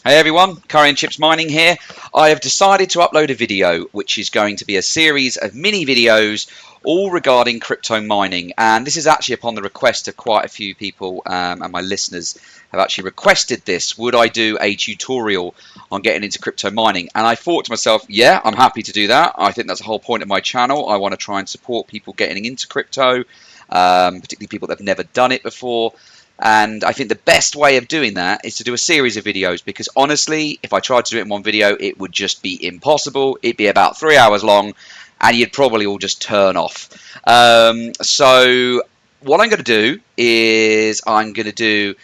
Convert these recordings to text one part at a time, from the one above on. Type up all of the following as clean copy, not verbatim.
Hey everyone, Curry and Chips Mining here. I have decided to upload a video which is going to be a series of mini videos all regarding crypto mining, and this is actually upon the request of quite a few people and my listeners have actually requested this. Would I do a tutorial on getting into crypto mining? And I thought to myself, yeah, I'm happy to do that. I think that's the whole point of my channel. I want to try and support people getting into crypto, particularly people that have never done it before. And I think the best way of doing that is to do a series of videos, because honestly, if I tried to do it in one video, it would just be impossible. It'd be about 3 hours long and you'd probably all just turn off. So what I'm going to do is I'm going to do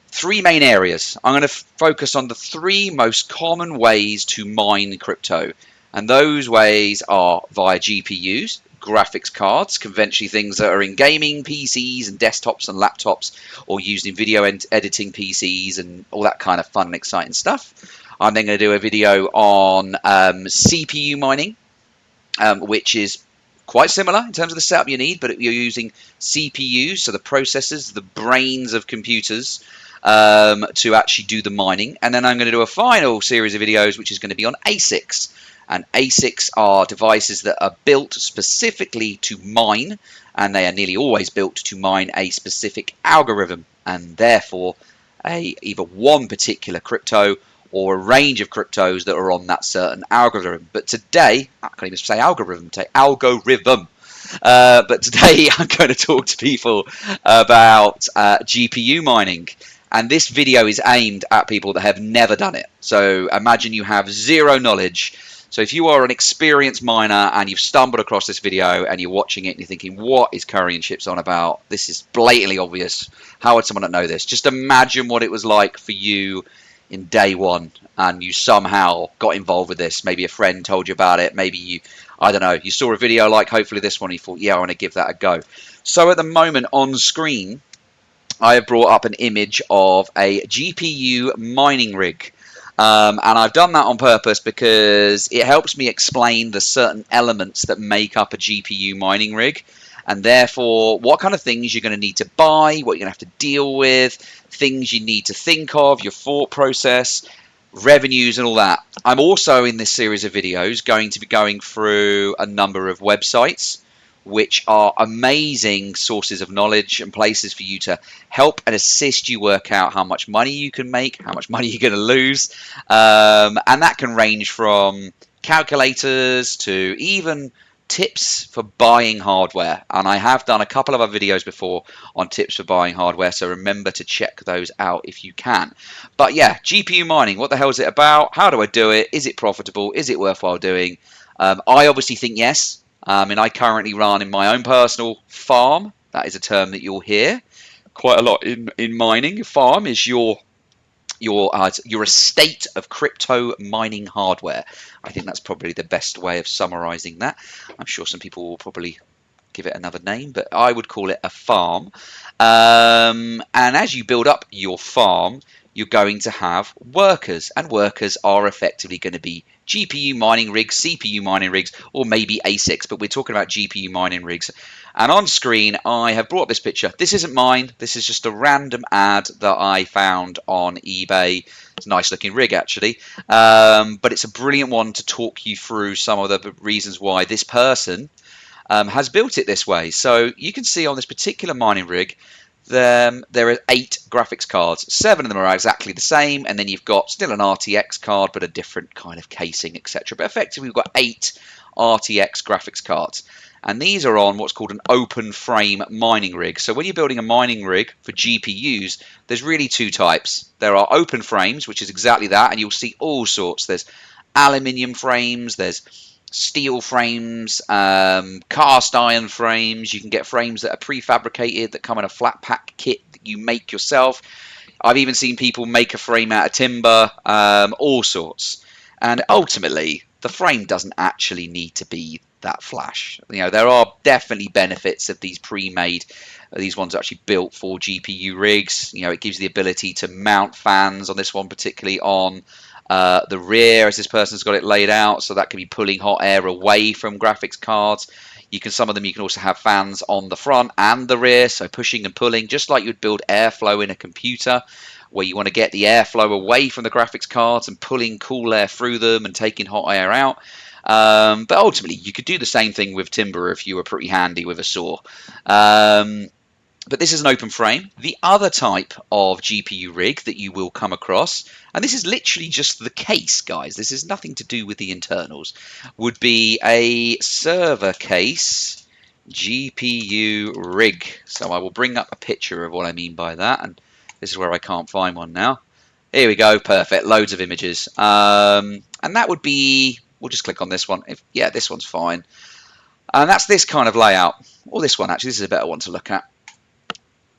three main areas. I'm going to focus on the three most common ways to mine crypto. And those ways are via GPUs, graphics cards, conventionally things that are in gaming PCs and desktops and laptops, or used in video editing PCs and all that kind of fun and exciting stuff. I'm then going to do a video on CPU mining, which is quite similar in terms of the setup you need, but you're using CPUs, so the processors, the brains of computers, to actually do the mining. And then I'm going to do a final series of videos which is going to be on ASICs. And ASICs are devices that are built specifically to mine, and they are nearly always built to mine a specific algorithm, and therefore either one particular crypto or a range of cryptos that are on that certain algorithm. But today, I can't even say algorithm, algorithm. But today I'm going to talk to people about GPU mining. And this video is aimed at people that have never done it. So imagine you have zero knowledge. So if you are an experienced miner and you've stumbled across this video and you're watching it and you're thinking, what is Curry and Chips on about? This is blatantly obvious. How would someone not know this? Just imagine what it was like for you in day one and you somehow got involved with this. Maybe a friend told you about it. Maybe you, I don't know, you saw a video like hopefully this one and you thought, yeah, I want to give that a go. So at the moment on screen, I have brought up an image of a GPU mining rig. And I've done that on purpose because it helps me explain the certain elements that make up a GPU mining rig, and therefore what kind of things you're going to need to buy, what you're going to have to deal with, things you need to think of, your thought process, revenues and all that. I'm also in this series of videos going to be going through a number of websites which are amazing sources of knowledge and places for you to help and assist you work out how much money you can make, how much money you're going to lose. And that can range from calculators to even tips for buying hardware. And I have done a couple of other videos before on tips for buying hardware, so remember to check those out if you can. But yeah, GPU mining, what the hell is it about? How do I do it? Is it profitable? Is it worthwhile doing? I obviously think yes. And I currently run in my own personal farm. That is a term that you'll hear quite a lot in mining. Farm is your estate of crypto mining hardware. I think that's probably the best way of summarizing that. I'm sure some people will probably give it another name, but I would call it a farm. And as you build up your farm, you're going to have workers, and workers are effectively going to be GPU mining rigs, CPU mining rigs, or maybe ASICs, but we're talking about GPU mining rigs. And on screen, I have brought up this picture. This isn't mine. This is just a random ad that I found on eBay. It's a nice looking rig, actually. But it's a brilliant one to talk you through some of the reasons why this person has built it this way. So you can see on this particular mining rig, there are 8 graphics cards. 7 of them are exactly the same, and then you've got still an RTX card, but a different kind of casing, etc. But effectively, we've got 8 RTX graphics cards. And these are on what's called an open frame mining rig. So when you're building a mining rig for GPUs, there's really 2 types. There are open frames, which is exactly that, and you'll see all sorts. There's aluminium frames, there's steel frames, cast iron frames. You can get frames that are prefabricated that come in a flat pack kit that you make yourself. I've even seen people make a frame out of timber, all sorts. And ultimately, the frame doesn't actually need to be that flash. You know, there are definitely benefits of these pre-made. These ones are actually built for GPU rigs. You know, it gives the ability to mount fans on this one, particularly on the rear, as this person's got it laid out, so that can be pulling hot air away from graphics cards. Some of them you can also have fans on the front and the rear, so pushing and pulling, just like you'd build airflow in a computer, where you want to get the airflow away from the graphics cards and pulling cool air through them and taking hot air out. But ultimately, you could do the same thing with timber if you were pretty handy with a saw. But this is an open frame. The other type of GPU rig that you will come across, and this is literally just the case, guys, this is nothing to do with the internals, would be a server case GPU rig. So I will bring up a picture of what I mean by that, and this is where I can't find one now. Here we go, perfect, loads of images. And that would be, we'll just click on this one. Yeah, this one's fine. And that's this kind of layout. Or this one, actually, this is a better one to look at.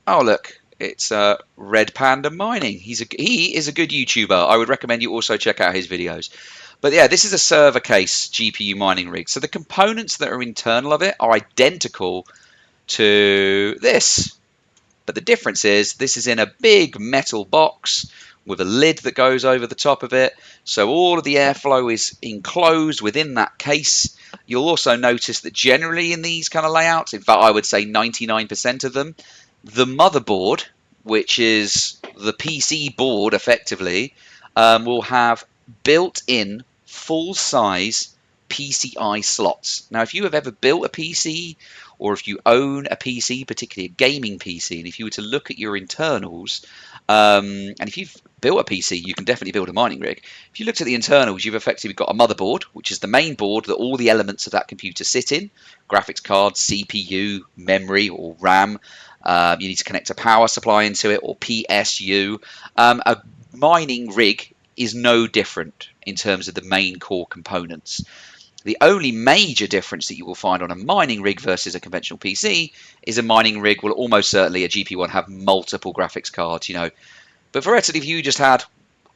Oh, look, it's Red Panda Mining. He is a good YouTuber. I would recommend you also check out his videos. But yeah, this is a server case GPU mining rig. So the components that are internal of it are identical to this. But the difference is this is in a big metal box with a lid that goes over the top of it. So all of the airflow is enclosed within that case. You'll also notice that generally in these kind of layouts, in fact, I would say 99% of them, the motherboard, which is the PC board effectively, will have built-in full-size PCI slots. Now, if you have ever built a PC, or if you own a PC, particularly a gaming PC, and if you were to look at your internals, and if you've built a PC, you can definitely build a mining rig. If you looked at the internals, you've effectively got a motherboard, which is the main board that all the elements of that computer sit in, graphics card, CPU, memory, or RAM. You need to connect a power supply into it, or PSU. A mining rig is no different in terms of the main core components. The only major difference that you will find on a mining rig versus a conventional PC is a mining rig will almost certainly, a GPU one, have multiple graphics cards, But theoretically, if you just had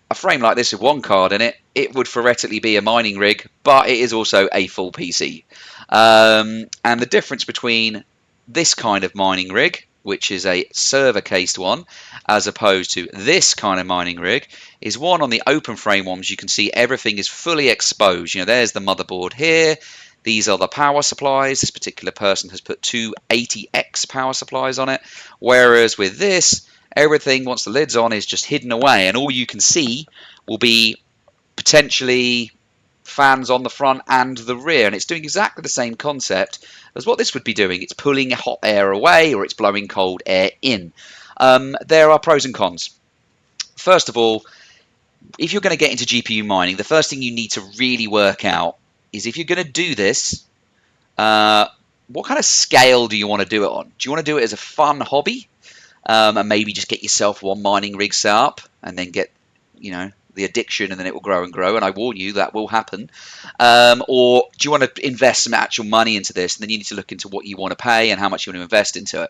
a frame like this with one card in it, it would theoretically be a mining rig, but it is also a full PC. And the difference between this kind of mining rig, which is a server cased one, as opposed to this kind of mining rig, is one on the open frame ones. You can see everything is fully exposed. There's the motherboard here. These are the power supplies. This particular person has put two 80X power supplies on it. Whereas with this, everything, once the lid's on, is just hidden away. And all you can see will be potentially fans on the front and the rear, and it's doing exactly the same concept as what this would be doing. It's pulling hot air away, or it's blowing cold air in. There are pros and cons. First of all, if you're going to get into GPU mining, the first thing you need to really work out is, if you're going to do this, what kind of scale do you want to do it on? Do you want to do it as a fun hobby, and maybe just get yourself one mining rig set up and then get, the addiction, and then it will grow and grow, and I warn you that will happen. Or do you want to invest some actual money into this, and then you need to look into what you want to pay and how much you want to invest into it?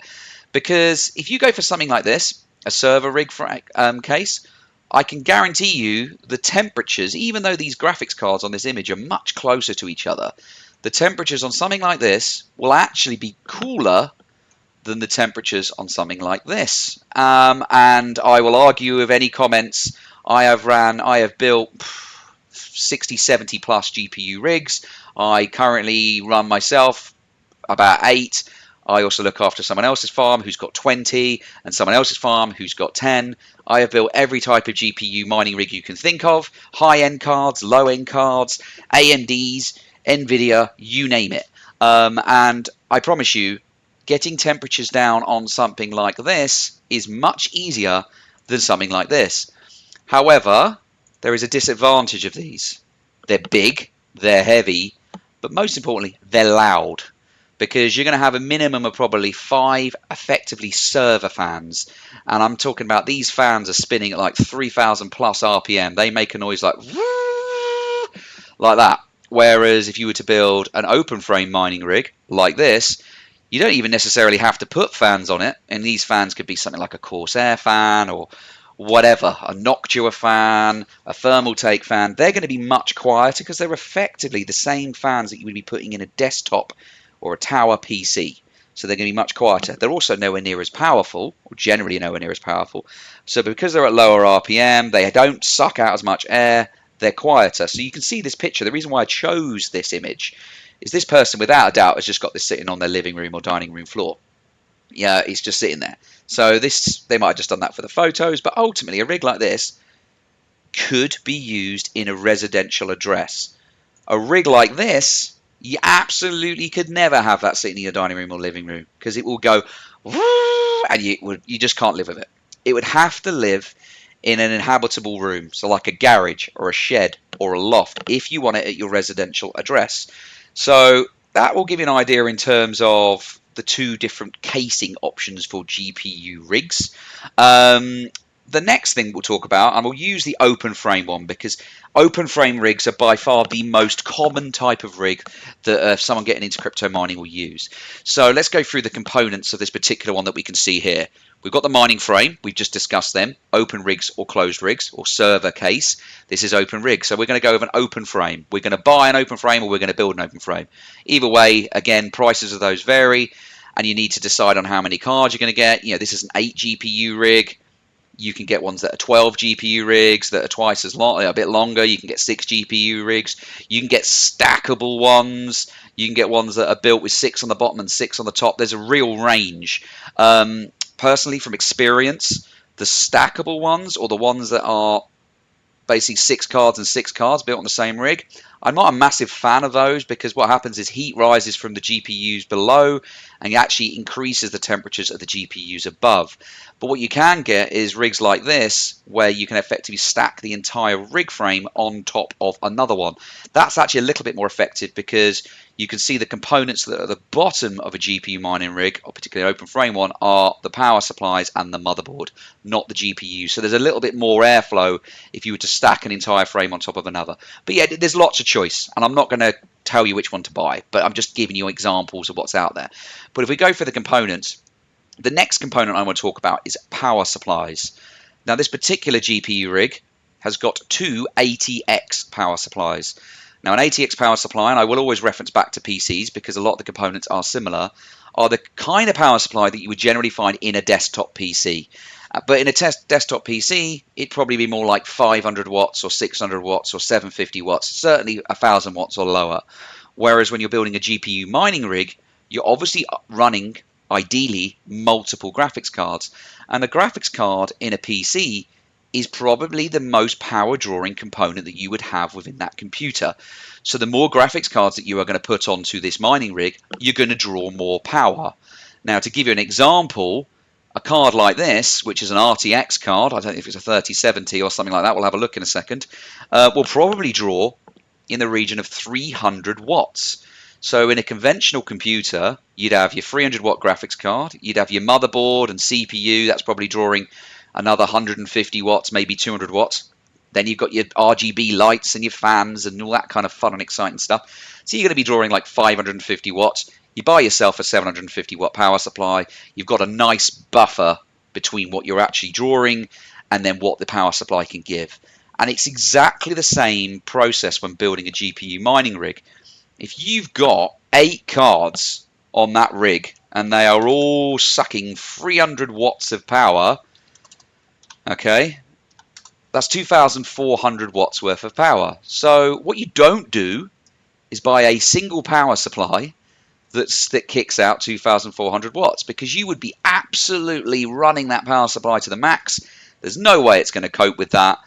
Because if you go for something like this, a server rig case, I can guarantee you the temperatures, even though these graphics cards on this image are much closer to each other, the temperatures on something like this will actually be cooler than the temperatures on something like this. And I will argue with any comments. I have built 60, 70 plus GPU rigs. I currently run myself about 8. I also look after someone else's farm who's got 20, and someone else's farm who's got 10. I have built every type of GPU mining rig you can think of. High-end cards, low-end cards, AMDs, NVIDIA, you name it. And I promise you, getting temperatures down on something like this is much easier than something like this. However, there is a disadvantage of these. They're big, they're heavy, but most importantly, they're loud, because you're going to have a minimum of probably 5 effectively server fans. And I'm talking about, these fans are spinning at like 3,000 plus RPM. They make a noise like that. Whereas if you were to build an open frame mining rig like this, you don't even necessarily have to put fans on it. And these fans could be something like a Corsair fan, or whatever, a Noctua fan, a Thermaltake fan. They're going to be much quieter because they're effectively the same fans that you would be putting in a desktop or a tower PC. So they're going to be much quieter. They're also nowhere near as powerful, or generally nowhere near as powerful. So because they're at lower RPM, they don't suck out as much air, they're quieter. So you can see this picture. The reason why I chose this image is this person without a doubt has just got this sitting on their living room or dining room floor. Yeah, it's just sitting there. So they might have just done that for the photos, but ultimately a rig like this could be used in a residential address. A rig like this, you absolutely could never have that sitting in your dining room or living room, because it will go and you just can't live with it. It would have to live in an inhabitable room, so like a garage or a shed or a loft, if you want it at your residential address. So that will give you an idea in terms of the two different casing options for GPU rigs. The next thing we'll talk about, and we'll use the open frame one, because open frame rigs are by far the most common type of rig that someone getting into crypto mining will use. So let's go through the components of this particular one that we can see here. We've got the mining frame, we've just discussed them, open rigs or closed rigs or server case. This is open rig, so we're going to go with an open frame. We're going to buy an open frame or we're going to build an open frame. Either way, again, prices of those vary, and you need to decide on how many cards you're going to get. This is an 8 GPU rig. You can get ones that are 12 GPU rigs that are twice as long, a bit longer. You can get 6 GPU rigs. You can get stackable ones. You can get ones that are built with 6 on the bottom and 6 on the top. There's a real range. Personally, from experience, the stackable ones, or the ones that are basically 6 cards and 6 cards built on the same rig, I'm not a massive fan of those, because what happens is heat rises from the GPUs below and it actually increases the temperatures of the GPUs above. But what you can get is rigs like this, where you can effectively stack the entire rig frame on top of another one. That's actually a little bit more effective, because you can see the components that are at the bottom of a GPU mining rig, or particularly an open frame one, are the power supplies and the motherboard, not the GPU. So there's a little bit more airflow if you were to stack an entire frame on top of another. But yeah, there's lots of choice, and I'm not going to tell you which one to buy, but I'm just giving you examples of what's out there. But if we go for the components, the next component I want to talk about is power supplies. Now, this particular GPU rig has got 2 ATX power supplies. Now, an ATX power supply, and I will always reference back to PCs because a lot of the components are similar, are the kind of power supply that you would generally find in a desktop PC. But in a desktop PC, it'd probably be more like 500 watts or 600 watts or 750 watts, certainly 1,000 watts or lower. Whereas when you're building a GPU mining rig, you're obviously running, ideally, multiple graphics cards. And a graphics card in a PC is probably the most power drawing component that you would have within that computer. So the more graphics cards that you are going to put onto this mining rig, you're going to draw more power. Now, to give you an example, a card like this, which is an RTX card, I don't know if it's a 3070 or something like that, we'll have a look in a second, will probably draw in the region of 300 watts. So in a conventional computer, you'd have your 300 watt graphics card, you'd have your motherboard and CPU, that's probably drawing another 150 watts, maybe 200 watts. Then you've got your RGB lights and your fans and all that kind of fun and exciting stuff. So you're going to be drawing like 550 watts. You buy yourself a 750 watt power supply. You've got a nice buffer between what you're actually drawing and then what the power supply can give. And it's exactly the same process when building a GPU mining rig. If you've got 8 cards on that rig and they are all sucking 300 watts of power, okay, that's 2,400 watts worth of power. So what you don't do is buy a single power supply that kicks out 2,400 watts, because you would be absolutely running that power supply to the max. There's no way it's going to cope with that.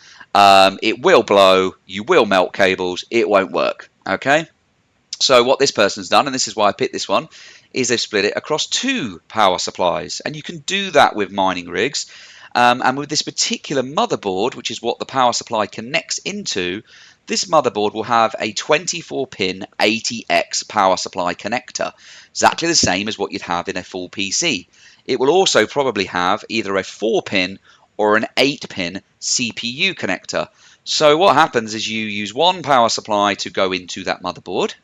It will blow, you will melt cables, it won't work, okay? So what this person's done, and this is why I picked this one, is they've split it across 2 power supplies. And you can do that with mining rigs. And with this particular motherboard, which is what the power supply connects into, this motherboard will have a 24-pin ATX power supply connector, exactly the same as what you'd have in a full PC. It will also probably have either a 4-pin or an 8-pin CPU connector. So what happens is you use one power supply to go into that motherboard,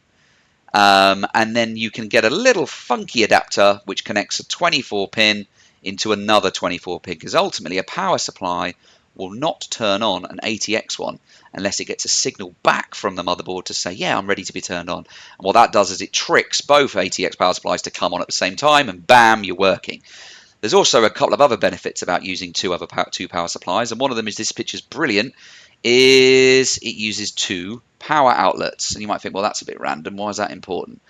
and then you can get a little funky adapter which connects a 24-pin into another 24-pin, because ultimately a power supply will not turn on an ATX one unless it gets a signal back from the motherboard to say, yeah, I'm ready to be turned on. And what that does is it tricks both ATX power supplies to come on at the same time, and bam, you're working. There's also a couple of other benefits about using two power supplies, and one of them is this picture's brilliant. is it uses 2 power outlets. And you might think, well, that's a bit random. Why is that important?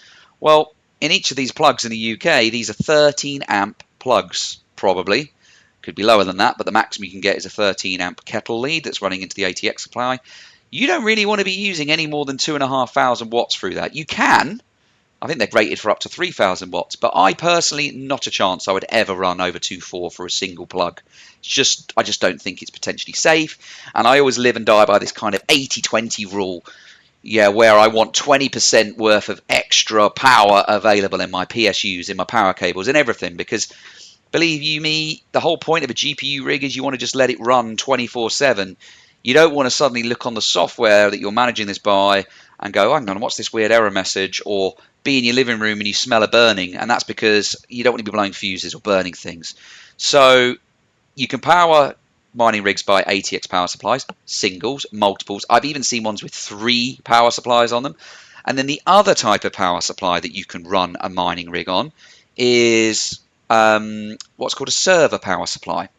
Well, in each of these plugs in the UK, these are 13 amp plugs, probably. Could be lower than that, but the maximum you can get is a 13 amp kettle lead that's running into the ATX supply. You don't really want to be using any more than 2,500 watts through that. You can. I think they're rated for up to 3,000 watts, but I personally, not a chance I would ever run over 2.4 for a single plug. I just don't think it's potentially safe, and I always live and die by this kind of 80-20 rule. Yeah, where I want 20% worth of extra power available in my PSUs, in my power cables, and everything, because believe you me, the whole point of a GPU rig is you want to just let it run 24/7. You don't want to suddenly look on the software that you're managing this by and go, hang on, what's this weird error message? Or be in your living room and you smell a burning, and that's because you don't want to be blowing fuses or burning things. So you can power mining rigs by ATX power supplies, singles, multiples. I've even seen ones with 3 power supplies on them. And then the other type of power supply that you can run a mining rig on is what's called a server power supply.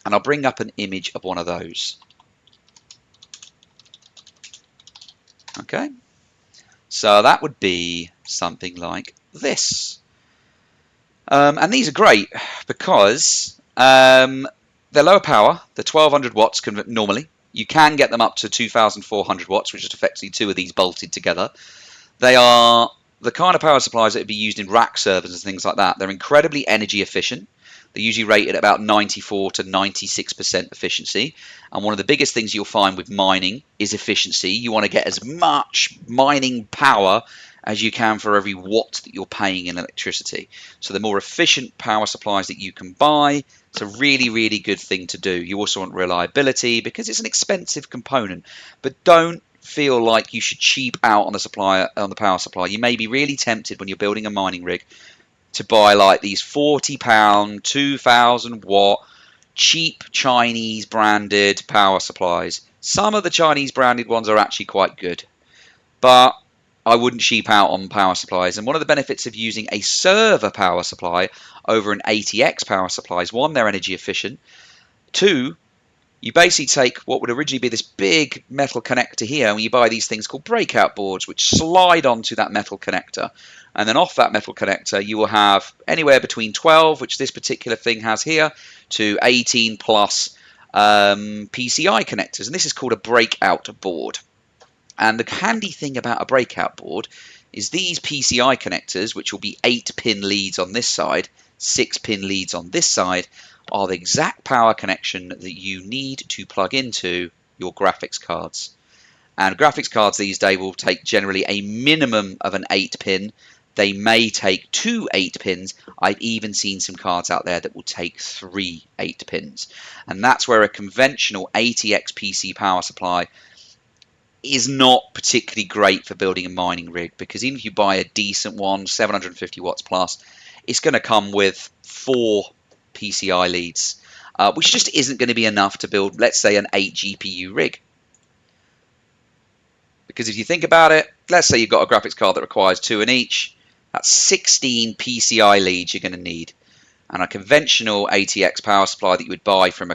And I'll bring up an image of one of those. Okay, so that would be something like this. And these are great because they're lower power. They're 1,200 watts normally. You can get them up to 2,400 watts, which is effectively 2 of these bolted together. They are the kind of power supplies that would be used in rack servers and things like that. They're incredibly energy efficient. They're usually rated at about 94 to 96% efficiency. And one of the biggest things you'll find with mining is efficiency. You want to get as much mining power as you can for every watt that you're paying in electricity. So the more efficient power supplies that you can buy, it's a really, really good thing to do. You also want reliability because it's an expensive component. But don't feel like you should cheap out on the power supply. You may be really tempted when you're building a mining rig to buy like these £40, 2,000 watt cheap Chinese branded power supplies. Some of the Chinese branded ones are actually quite good, but I wouldn't cheap out on power supplies. And one of the benefits of using a server power supply over an ATX power supply is, 1, they're energy efficient. 2, you basically take what would originally be this big metal connector here, and you buy these things called breakout boards, which slide onto that metal connector. And then off that metal connector, you will have anywhere between 12, which this particular thing has here, to 18 plus PCI connectors. And this is called a breakout board. And the handy thing about a breakout board is these PCI connectors, which will be 8-pin leads on this side, 6-pin leads on this side, are the exact power connection that you need to plug into your graphics cards. And graphics cards these days will take generally a minimum of an 8-pin. They may take 2 8-pins. I've even seen some cards out there that will take 3 8-pins. And that's where a conventional ATX PC power supply is not particularly great for building a mining rig, because even if you buy a decent one, 750 watts plus, it's going to come with 4 PCI leads, which just isn't going to be enough to build, let's say, an 8 GPU rig. Because if you think about it, let's say you've got a graphics card that requires 2 in each, that's 16 PCI leads you're going to need. And a conventional ATX power supply that you would buy from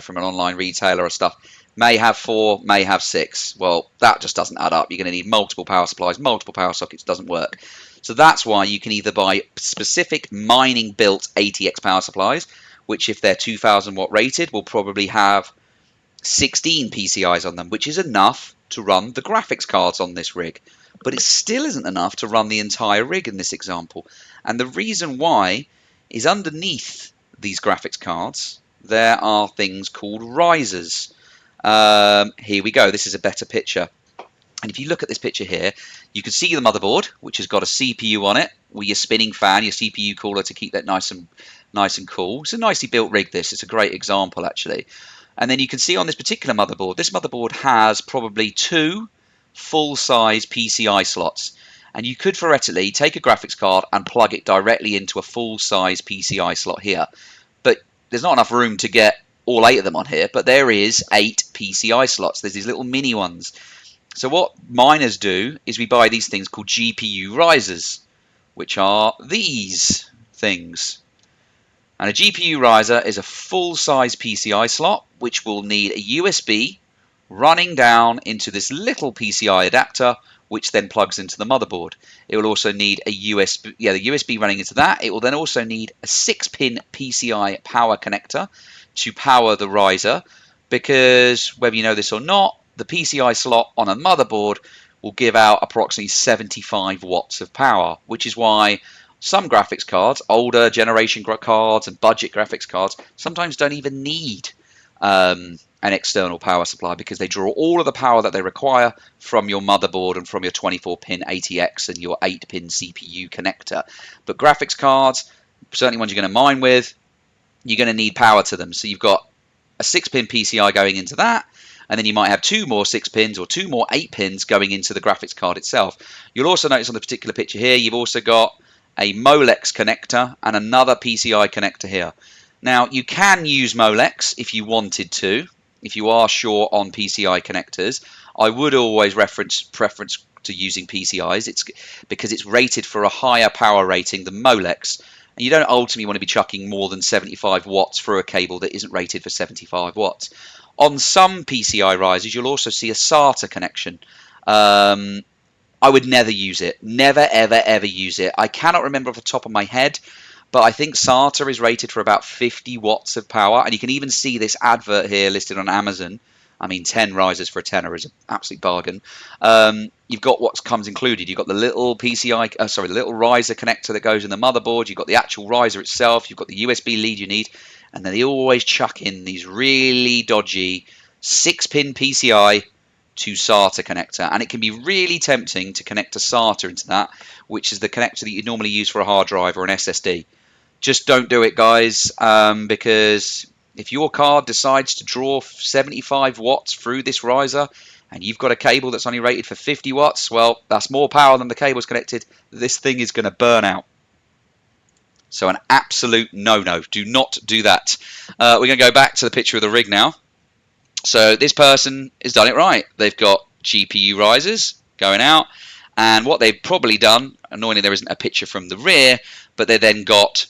from an online retailer or stuff may have 4, may have 6. Well, that just doesn't add up. You're going to need multiple power supplies, multiple power sockets. Doesn't work. So that's why you can either buy specific mining built ATX power supplies, which if they're 2,000 watt rated will probably have 16 PCIs on them, which is enough to run the graphics cards on this rig. But it still isn't enough to run the entire rig in this example. And the reason why is underneath these graphics cards, there are things called risers. Here we go. This is a better picture. And if you look at this picture here, you can see the motherboard, which has got a CPU on it with your spinning fan, your CPU cooler to keep that nice and cool. It's a nicely built rig, this. It's a great example, actually. And then you can see on this particular motherboard, this motherboard has probably 2 full-size PCI slots. And you could theoretically take a graphics card and plug it directly into a full-size PCI slot here. But there's not enough room to get all 8 of them on here, but there is 8 PCI slots. There's these little mini ones. So what miners do is we buy these things called GPU risers, which are these things. And a GPU riser is a full-size PCI slot, which will need a USB running down into this little PCI adapter, which then plugs into the motherboard. It will also need a USB, the USB running into that. It will then also need a 6-pin PCI power connector to power the riser, because whether you know this or not, the PCI slot on a motherboard will give out approximately 75 watts of power, which is why some graphics cards, older generation cards and budget graphics cards, sometimes don't even need an external power supply, because they draw all of the power that they require from your motherboard and from your 24-pin ATX and your 8-pin CPU connector. But graphics cards, certainly ones you're going to mine with, you're going to need power to them. So you've got a 6-pin PCI going into that, and then you might have 2 more 6 pins or 2 more 8 pins going into the graphics card itself. You'll also notice on the particular picture here, you've also got a Molex connector and another PCI connector here. Now, you can use Molex if you wanted to, if you are short on PCI connectors. I would always preference to using PCIs. It's because it's rated for a higher power rating than Molex, and you don't ultimately want to be chucking more than 75 watts through a cable that isn't rated for 75 watts. On some PCI risers, you'll also see a SATA connection. I would never use it. Never, ever, ever use it. I cannot remember off the top of my head, but I think SATA is rated for about 50 watts of power. And you can even see this advert here listed on Amazon. I mean, 10 risers for a tenner is an absolute bargain. You've got what comes included. You've got the little the little riser connector that goes in the motherboard. You've got the actual riser itself. You've got the USB lead you need. And then they always chuck in these really dodgy 6-pin PCI to SATA connector, and it can be really tempting to connect a SATA into that, which is the connector that you normally use for a hard drive or an SSD. Just don't do it, guys, because if your card decides to draw 75 watts through this riser and you've got a cable that's only rated for 50 watts, well, that's more power than the cable's connected. This thing is going to burn out. So an absolute no-no. Do not do that. We're going to go back to the picture of the rig now. So this person has done it right. They've got GPU risers going out, and what they've probably done, annoyingly there isn't a picture from the rear, but they then got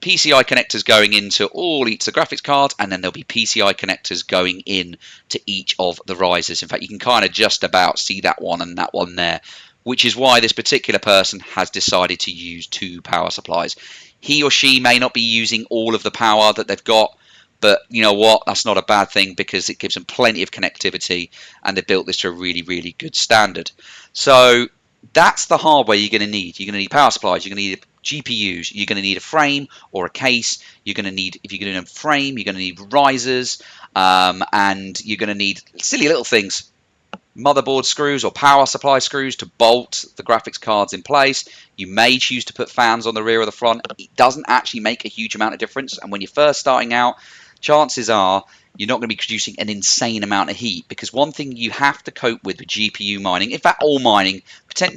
PCI connectors going into each of the graphics cards, and then there'll be PCI connectors going in to each of the risers. In fact, you can kind of just about see that one and that one there, which is why this particular person has decided to use 2 power supplies. He or she may not be using all of the power that they've got, but you know what? That's not a bad thing, because it gives them plenty of connectivity, and they built this to a really, really good standard. So that's the hardware you're going to need. You're going to need power supplies. You're going to need GPUs. You're going to need a frame or a case. You're going to need, if you're going to need a frame, you're going to need risers, and you're going to need silly little things. Motherboard screws or power supply screws to bolt the graphics cards in place. You may choose to put fans on the rear or the front. It doesn't actually make a huge amount of difference, and when you're first starting out, chances are you're not going to be producing an insane amount of heat, because one thing you have to cope with GPU mining, in fact all mining,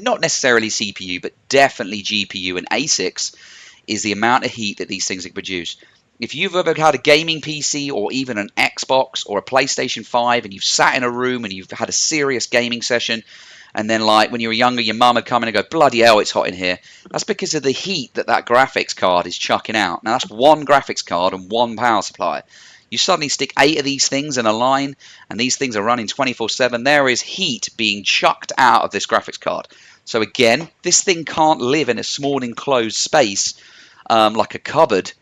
not necessarily CPU, but definitely GPU and ASICs, is the amount of heat that these things can produce. If you've ever had a gaming PC or even an Xbox or a PlayStation 5 and you've sat in a room and you've had a serious gaming session, and then like when you were younger your mum would come in and go, bloody hell, it's hot in here, that's because of the heat that graphics card is chucking out. Now that's one graphics card and one power supply. You suddenly stick 8 of these things in a line, and these things are running 24/7. There is heat being chucked out of this graphics card. So again, this thing can't live in a small enclosed space like a cupboard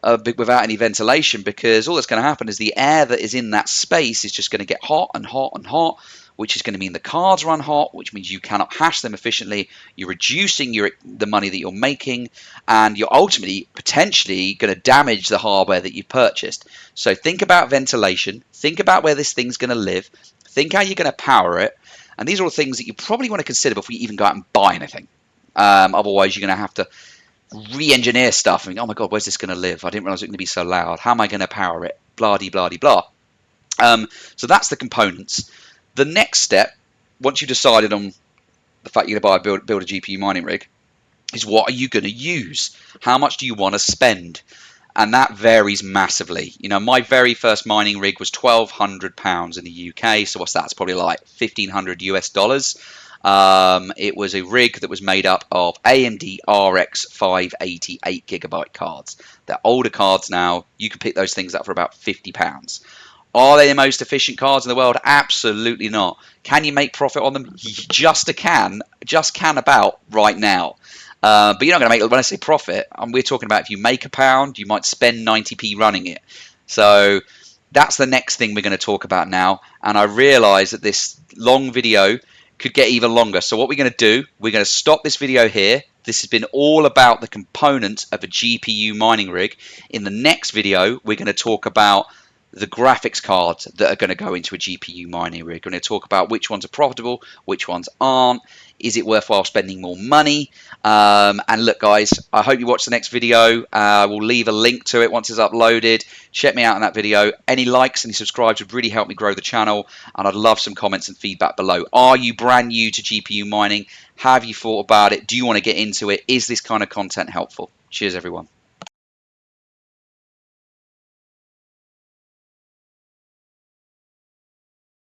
without any ventilation, because all that's going to happen is the air that is in that space is just going to get hot and hot and hot, which is going to mean the cards run hot, which means you cannot hash them efficiently. You're reducing the money that you're making, and you're ultimately potentially going to damage the hardware that you purchased. So think about ventilation. Think about where this thing's going to live. Think how you're going to power it. And these are all things that you probably want to consider before you even go out and buy anything. Otherwise, you're going to have to re-engineer stuff. I mean, oh my God, where's this going to live? I didn't realize it was going to be so loud. How am I going to power it? Blah, de, blah, de, blah. So that's the components. The next step, once you've decided on the fact you're going to build a GPU mining rig, is what are you going to use? How much do you want to spend? And that varies massively. You know, my very first mining rig was £1,200 in the UK. So what's that? It's probably like $1,500 US. It was a rig that was made up of AMD RX 580 8GB cards. They're older cards now. You can pick those things up for about £50. Are they the most efficient cards in the world? Absolutely not. Can you make profit on them? Just can about right now. But you're not going to make, when I say profit, we're talking about if you make £1, you might spend 90p running it. So that's the next thing we're going to talk about now. And I realize that this long video could get even longer. So what we're going to do, we're going to stop this video here. This has been all about the components of a GPU mining rig. In the next video, we're going to talk about the graphics cards that are going to go into a GPU mining rig. We're going to talk about which ones are profitable, which ones aren't. Is it worthwhile spending more money? And look, guys, I hope you watch the next video. We'll leave a link to it once it's uploaded. Check me out in that video. Any likes, any subscribes would really help me grow the channel. And I'd love some comments and feedback below. Are you brand new to GPU mining? Have you thought about it? Do you want to get into it? Is this kind of content helpful? Cheers, everyone.